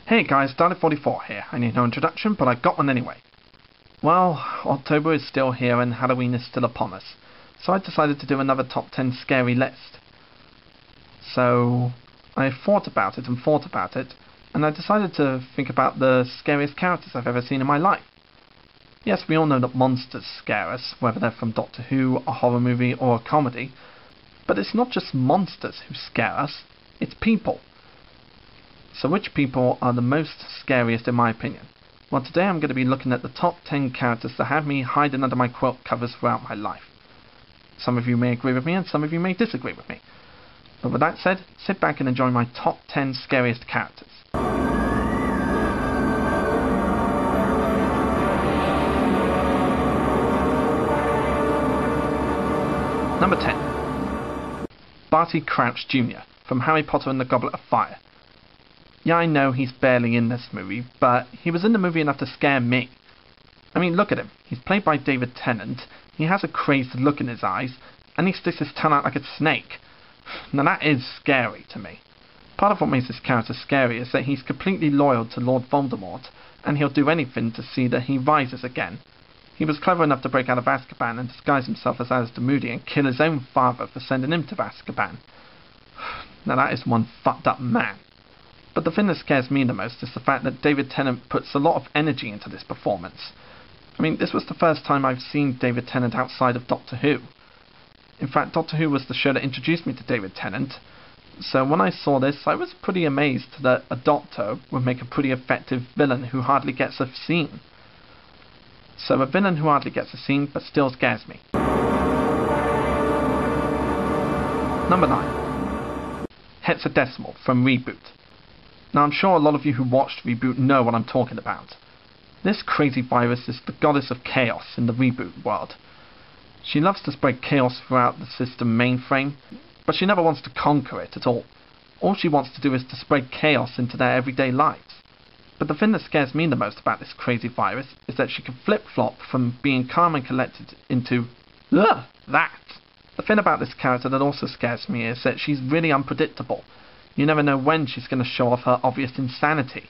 Hey guys, Dalek44 here. I need no introduction, but I got one anyway. Well, October is still here and Halloween is still upon us, so I decided to do another top 10 scary list. So, I thought about it, and I decided to think about the scariest characters I've ever seen in my life. Yes, we all know that monsters scare us, whether they're from Doctor Who, a horror movie, or a comedy, but it's not just monsters who scare us, it's people. So which people are the most scariest in my opinion? Well, today I'm going to be looking at the top 10 characters that have me hiding under my quilt covers throughout my life. Some of you may agree with me and some of you may disagree with me. But with that said, sit back and enjoy my top 10 scariest characters. Number 10. Barty Crouch Jr. from Harry Potter and the Goblet of Fire. Yeah, I know he's barely in this movie, but he was in the movie enough to scare me. I mean, look at him. He's played by David Tennant, he has a crazed look in his eyes, and he sticks his tongue out like a snake. Now that is scary to me. Part of what makes this character scary is that he's completely loyal to Lord Voldemort, and he'll do anything to see that he rises again. He was clever enough to break out of Azkaban and disguise himself as Alistair Moody and kill his own father for sending him to Azkaban. Now that is one fucked up man. But the thing that scares me the most is the fact that David Tennant puts a lot of energy into this performance. I mean, this was the first time I've seen David Tennant outside of Doctor Who. In fact, Doctor Who was the show that introduced me to David Tennant, so when I saw this, I was pretty amazed that a Doctor would make a pretty effective villain who hardly gets a scene. So a villain who hardly gets a scene, but still scares me. Number 9. Hexadecimal from Reboot. Now I'm sure a lot of you who watched Reboot know what I'm talking about. This crazy virus is the goddess of chaos in the Reboot world. She loves to spread chaos throughout the system mainframe, but she never wants to conquer it at all. All she wants to do is to spread chaos into their everyday lives. But the thing that scares me the most about this crazy virus is that she can flip-flop from being calm and collected into ugh, that. The thing about this character that also scares me is that she's really unpredictable. You never know when she's going to show off her obvious insanity.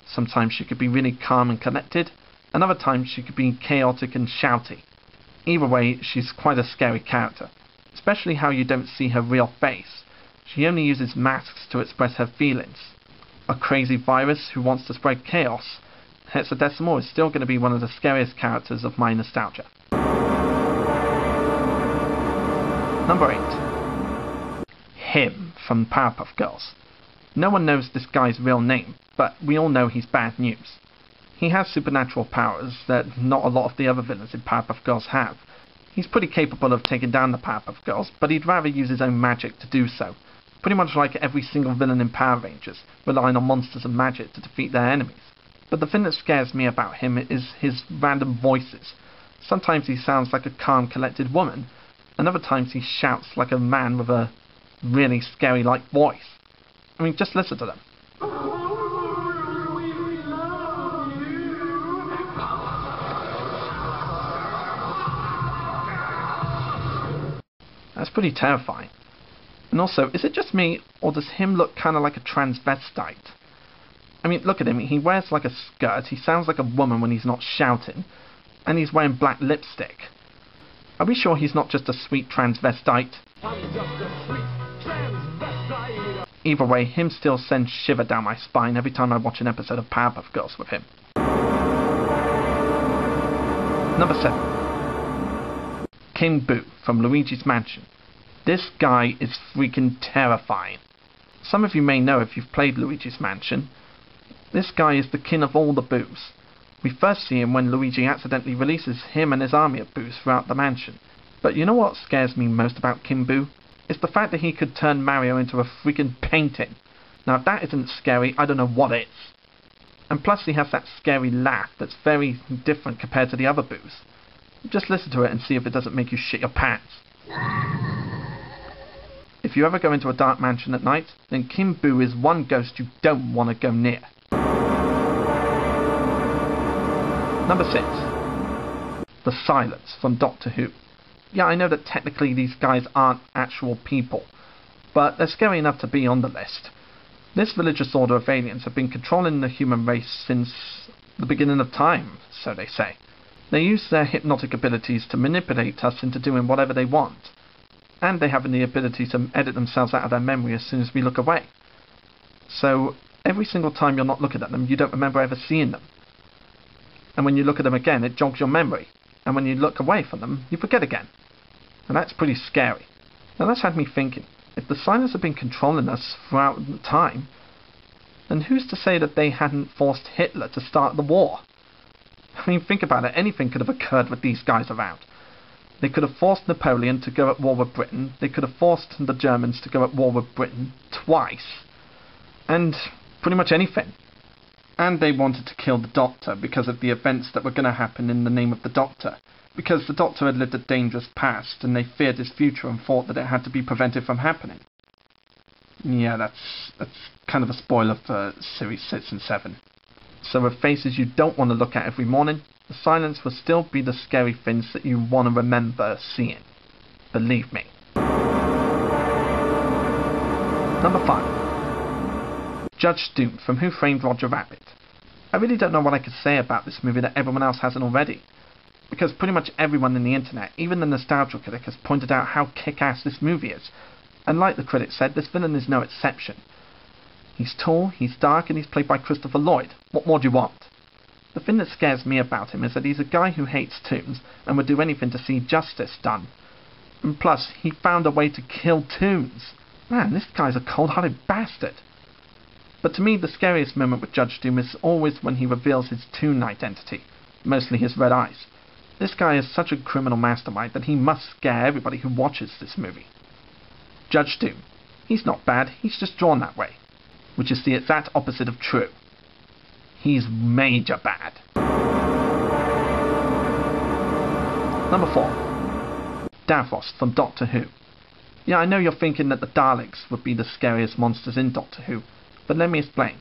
Sometimes she could be really calm and collected, and other times she could be chaotic and shouty. Either way, she's quite a scary character, especially how you don't see her real face. She only uses masks to express her feelings. A crazy virus who wants to spread chaos, Hexadecimal is still going to be one of the scariest characters of my nostalgia. Number 8. Him from Powerpuff Girls. No one knows this guy's real name, but we all know he's bad news. He has supernatural powers that not a lot of the other villains in Powerpuff Girls have. He's pretty capable of taking down the Powerpuff Girls, but he'd rather use his own magic to do so. Pretty much like every single villain in Power Rangers, relying on monsters and magic to defeat their enemies. But the thing that scares me about him is his random voices. Sometimes he sounds like a calm, collected woman, and other times he shouts like a man with a really scary-like voice. I mean, just listen to them. That's pretty terrifying. And also, is it just me, or does him look kind of like a transvestite? I mean, look at him, he wears like a skirt, he sounds like a woman when he's not shouting, and he's wearing black lipstick. Are we sure he's not just a sweet transvestite? I'm just a sweet transvestite. Either way, him still sends shiver down my spine every time I watch an episode of Powerpuff Girls with him. Number 7. King Boo from Luigi's Mansion. This guy is freaking terrifying. Some of you may know if you've played Luigi's Mansion. This guy is the king of all the Boos. We first see him when Luigi accidentally releases him and his army of Boos throughout the mansion. But you know what scares me most about King Boo? It's the fact that he could turn Mario into a freaking painting. Now if that isn't scary, I don't know what is. And plus he has that scary laugh that's very different compared to the other Boos. Just listen to it and see if it doesn't make you shit your pants. If you ever go into a dark mansion at night, then King Boo is one ghost you don't want to go near. Number 6. The Silence from Doctor Who. Yeah, I know that technically these guys aren't actual people, but they're scary enough to be on the list. This religious order of aliens have been controlling the human race since the beginning of time, so they say. They use their hypnotic abilities to manipulate us into doing whatever they want. And they have the ability to edit themselves out of their memory as soon as we look away. So, every single time you're not looking at them, you don't remember ever seeing them. And when you look at them again, it jogs your memory. And when you look away from them, you forget again. And that's pretty scary. Now that's had me thinking, if the Silence have been controlling us throughout the time, then who's to say that they hadn't forced Hitler to start the war? I mean, think about it, anything could have occurred with these guys around. They could have forced Napoleon to go at war with Britain, they could have forced the Germans to go at war with Britain twice, and pretty much anything. And they wanted to kill the Doctor because of the events that were going to happen in the name of the Doctor. Because the Doctor had lived a dangerous past, and they feared his future and thought that it had to be prevented from happening. Yeah, that's kind of a spoiler for Series 6 and 7. So with faces you don't want to look at every morning, the Silence will still be the scary things that you want to remember seeing. Believe me. Number 5. Judge Doom from Who Framed Roger Rabbit. I really don't know what I could say about this movie that everyone else hasn't already. Because pretty much everyone in the internet, even the nostalgia critic, has pointed out how kick-ass this movie is. And like the critic said, this villain is no exception. He's tall, he's dark, and he's played by Christopher Lloyd. What more do you want? The thing that scares me about him is that he's a guy who hates tombs and would do anything to see justice done. And plus, he found a way to kill tombs. Man, this guy's a cold-hearted bastard. But to me, the scariest moment with Judge Doom is always when he reveals his Toon identity, mostly his red eyes. This guy is such a criminal mastermind that he must scare everybody who watches this movie. Judge Doom. He's not bad, he's just drawn that way. Which is the exact opposite of true. He's major bad. Number 4. Davos from Doctor Who. Yeah, I know you're thinking that the Daleks would be the scariest monsters in Doctor Who, but let me explain.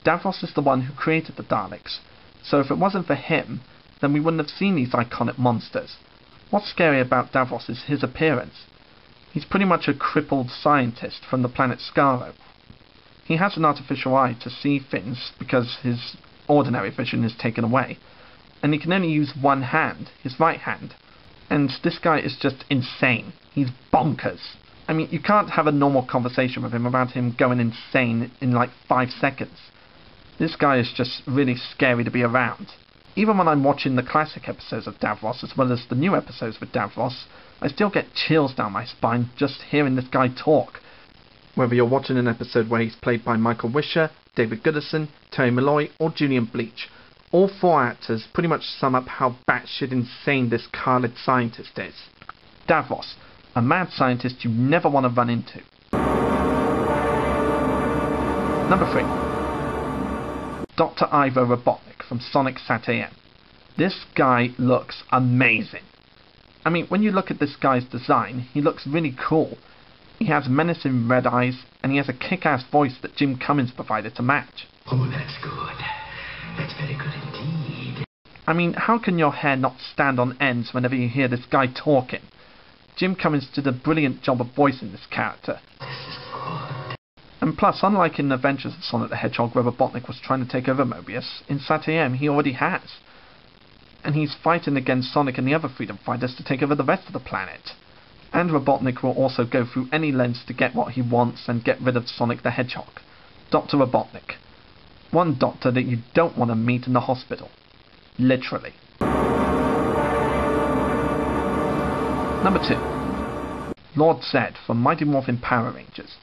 Davos is the one who created the Daleks, so if it wasn't for him, then we wouldn't have seen these iconic monsters. What's scary about Davos is his appearance. He's pretty much a crippled scientist from the planet Scariest. He has an artificial eye to see things because his ordinary vision is taken away, and he can only use one hand, his right hand. And this guy is just insane. He's bonkers. I mean, you can't have a normal conversation with him without him going insane in like 5 seconds. This guy is just really scary to be around. Even when I'm watching the classic episodes of Davos as well as the new episodes with Davos, I still get chills down my spine just hearing this guy talk. Whether you're watching an episode where he's played by Michael Wisher, David Goodison, Terry Malloy or Julian Bleach, all 4 actors pretty much sum up how batshit insane this Khalid scientist is. Davos, a mad scientist you never want to run into. Number 3. Dr. Ivo Robotnik from Sonic Sat-AM. This guy looks amazing. I mean, when you look at this guy's design, he looks really cool. He has menacing red eyes, and he has a kick-ass voice that Jim Cummings provided to match. Oh, that's good. That's very good indeed. I mean, how can your hair not stand on ends whenever you hear this guy talking? Jim Cummings did a brilliant job of voicing this character. This is good. And plus, unlike in Adventures of Sonic the Hedgehog where Robotnik was trying to take over Mobius, in Sat-AM he already has. And he's fighting against Sonic and the other freedom fighters to take over the rest of the planet. And Robotnik will also go through any lengths to get what he wants and get rid of Sonic the Hedgehog. Dr. Robotnik. One doctor that you don't want to meet in the hospital. Literally. Number 2. Lord Zed from Mighty Morphin Power Rangers.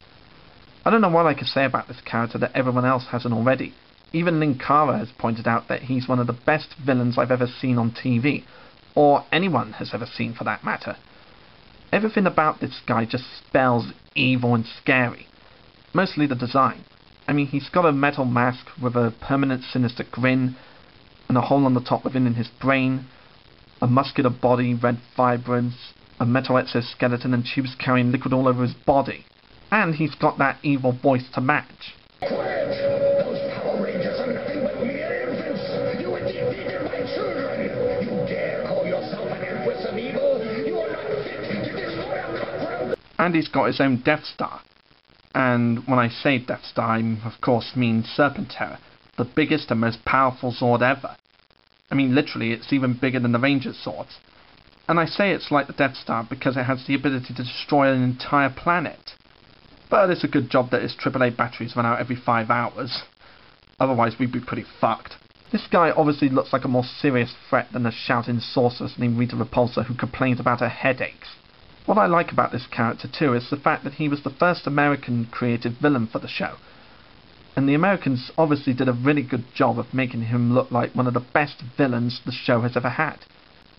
I don't know what I could say about this character that everyone else hasn't already. Even Linkara has pointed out that he's one of the best villains I've ever seen on TV, or anyone has ever seen for that matter. Everything about this guy just spells evil and scary. Mostly the design. I mean, he's got a metal mask with a permanent sinister grin, and a hole on the top within his brain, a muscular body, red fibers, a metal exoskeleton, and tubes carrying liquid all over his body. And he's got that evil voice to match. Quiet! Those Power Rangers are nothing but mere infants! You would defeat my children! You dare call yourself an empress of evil? You are not fit to destroy a cockroach! And he's got his own Death Star. And when I say Death Star, I of course mean Serpentera, the biggest and most powerful Zord ever. I mean, literally, it's even bigger than the Ranger's Zords. And I say it's like the Death Star because it has the ability to destroy an entire planet. But it's a good job that its AAA batteries run out every 5 hours. Otherwise, we'd be pretty fucked. This guy obviously looks like a more serious threat than a shouting sorceress named Rita Repulsa who complains about her headaches. What I like about this character too is the fact that he was the first American created villain for the show. And the Americans obviously did a really good job of making him look like one of the best villains the show has ever had.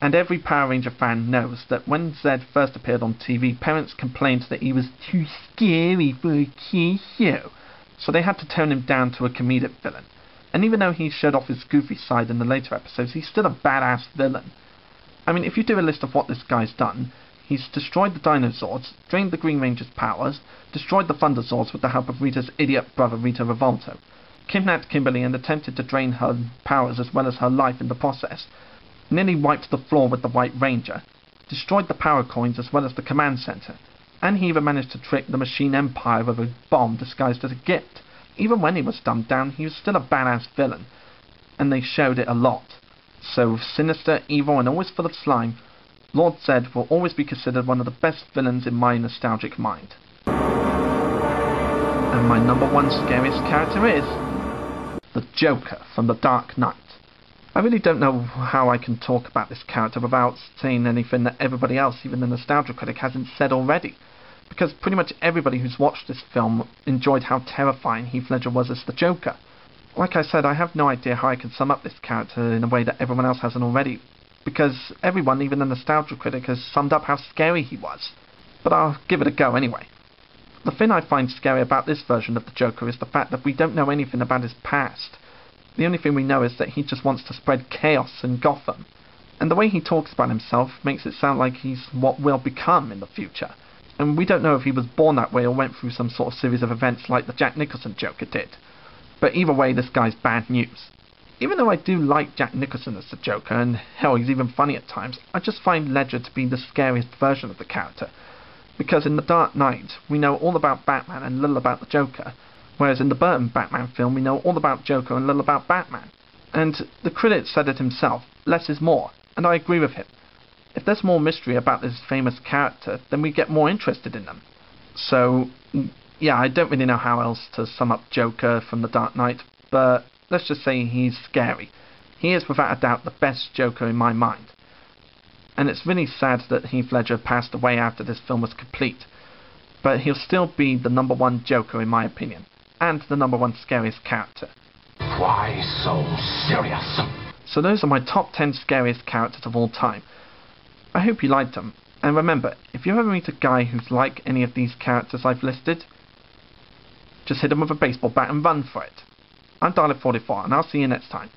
And every Power Ranger fan knows that when Zed first appeared on TV, parents complained that he was too scary for a kids show. So they had to tone him down to a comedic villain. And even though he showed off his goofy side in the later episodes, he's still a badass villain. I mean, if you do a list of what this guy's done, he's destroyed the Dinozords, drained the Green Ranger's powers, destroyed the Thunderzords with the help of Rita's idiot brother Rita Revolto, kidnapped Kimberly and attempted to drain her powers as well as her life in the process, nearly wiped the floor with the White Ranger, destroyed the power coins as well as the command center, and he even managed to trick the Machine Empire with a bomb disguised as a gift. Even when he was dumbed down, he was still a badass villain, and they showed it a lot. So sinister, evil, and always full of slime, Lord Zed will always be considered one of the best villains in my nostalgic mind. And my number 1 scariest character is the Joker from The Dark Knight. I really don't know how I can talk about this character without saying anything that everybody else, even the nostalgia critic, hasn't said already. Because pretty much everybody who's watched this film enjoyed how terrifying Heath Ledger was as the Joker. Like I said, I have no idea how I can sum up this character in a way that everyone else hasn't already, because everyone, even the nostalgia critic, has summed up how scary he was. But I'll give it a go anyway. The thing I find scary about this version of the Joker is the fact that we don't know anything about his past. The only thing we know is that he just wants to spread chaos in Gotham. And the way he talks about himself makes it sound like he's what will become in the future. And we don't know if he was born that way or went through some sort of series of events like the Jack Nicholson Joker did. But either way, this guy's bad news. Even though I do like Jack Nicholson as the Joker, and hell, he's even funny at times, I just find Ledger to be the scariest version of the character. Because in The Dark Knight, we know all about Batman and little about the Joker, whereas in the Burton Batman film, we know all about Joker and little about Batman. And the critic said it himself, less is more, and I agree with him. If there's more mystery about this famous character, then we get more interested in them. So, yeah, I don't really know how else to sum up Joker from The Dark Knight, but let's just say he's scary. He is without a doubt the best Joker in my mind. And it's really sad that Heath Ledger passed away after this film was complete, but he'll still be the number 1 Joker in my opinion, and the number 1 scariest character. Why so serious? So those are my top 10 scariest characters of all time. I hope you liked them, and remember, if you ever meet a guy who's like any of these characters I've listed, just hit him with a baseball bat and run for it. I'm Dalek44, and I'll see you next time.